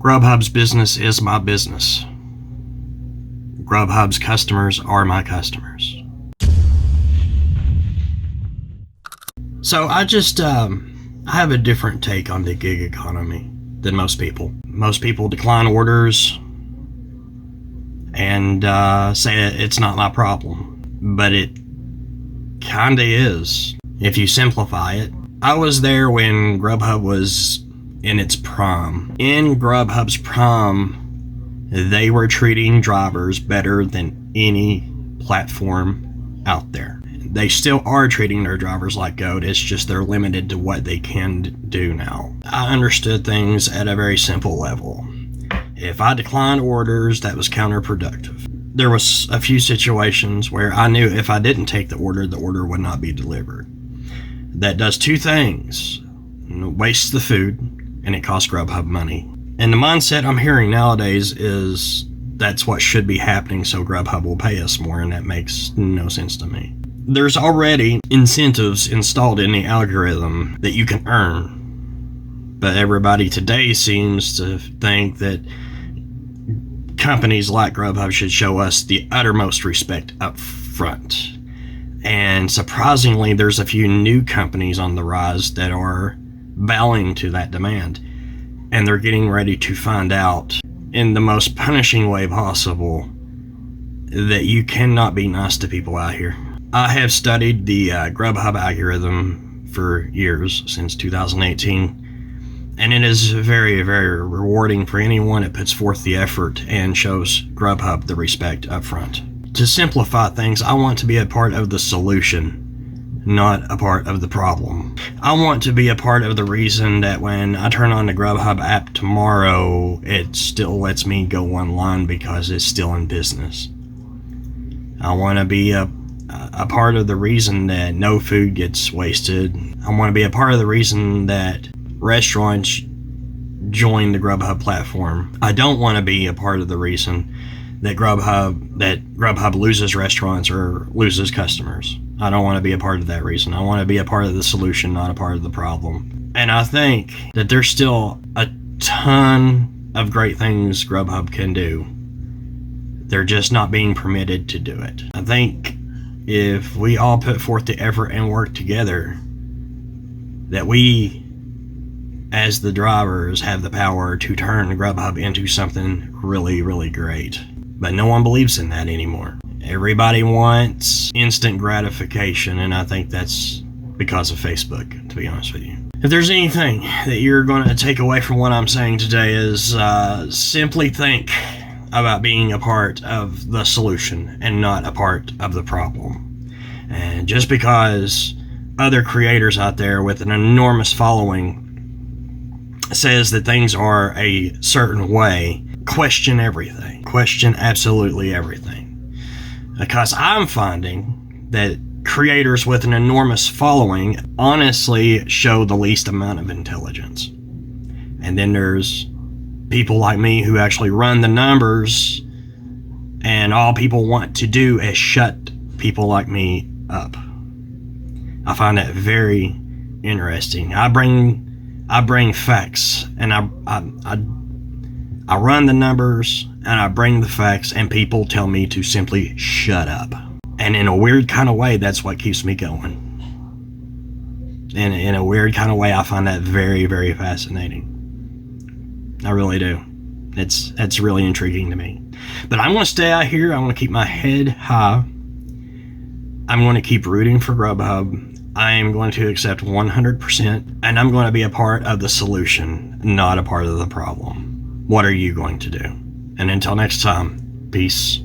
GRUBHUB's business is my business. GRUBHUB's customers are my customers. So I have a different take on the gig economy than most people. Most people decline orders and say it's not my problem, but it kinda is if you simplify it. I was there when GRUBHUB was in its prime. In GRUBHUB's prime, they were treating drivers better than any platform out there. They still are treating their drivers like gold. It's just they're limited to what they can do now. I understood things at a very simple level. If I declined orders, that was counterproductive. There was a few situations where I knew if I didn't take the order would not be delivered. That does two things. It wastes the food and it costs GRUBHUB money. And the mindset I'm hearing nowadays is that's what should be happening, so GRUBHUB will pay us more, and that makes no sense to me. There's already incentives installed in the algorithm that you can earn, but everybody today seems to think that companies like GRUBHUB should show us the uttermost respect up front. And surprisingly, there's a few new companies on the rise that are bowing to that demand, and they're getting ready to find out in the most punishing way possible that you cannot be nice to people out here. I have studied the GRUBHUB algorithm for years, since 2018, and it is very, very rewarding for anyone that puts forth the effort and shows GRUBHUB the respect up front. To simplify things, I want to be a part of the solution, not a part of the problem. I want to be a part of the reason that when I turn on the GRUBHUB app tomorrow, it still lets me go online because it's still in business. I want to be a part of the reason that no food gets wasted. I want to be a part of the reason that restaurants join the GRUBHUB platform. I don't want to be a part of the reason that GRUBHUB loses restaurants or loses customers. I don't want to be a part of that reason. I want to be a part of the solution, not a part of the problem. And I think that there's still a ton of great things GRUBHUB can do. They're just not being permitted to do it. I think if we all put forth the effort and work together, that we, as the drivers, have the power to turn GRUBHUB into something really, really great. But no one believes in that anymore. Everybody wants instant gratification, and I think that's because of Facebook, to be honest with you. If there's anything that you're going to take away from what I'm saying today is simply think about being a part of the solution and not a part of the problem. And just because other creators out there with an enormous following says that things are a certain way, question everything. Question absolutely everything. Because I'm finding that creators with an enormous following honestly show the least amount of intelligence. And then there's people like me who actually run the numbers, and all people want to do is shut people like me up. I find that very interesting. I bring facts, and I run the numbers, and I bring the facts, and people tell me to simply shut up. And in a weird kind of way, that's what keeps me going. And in a weird kind of way, I find that very, very fascinating. I really do. It's really intriguing to me. But I'm going to stay out here. I'm going to keep my head high. I'm going to keep rooting for GRUBHUB. I am going to accept 100%, and I'm going to be a part of the solution, not a part of the problem. What are you going to do? And until next time, peace.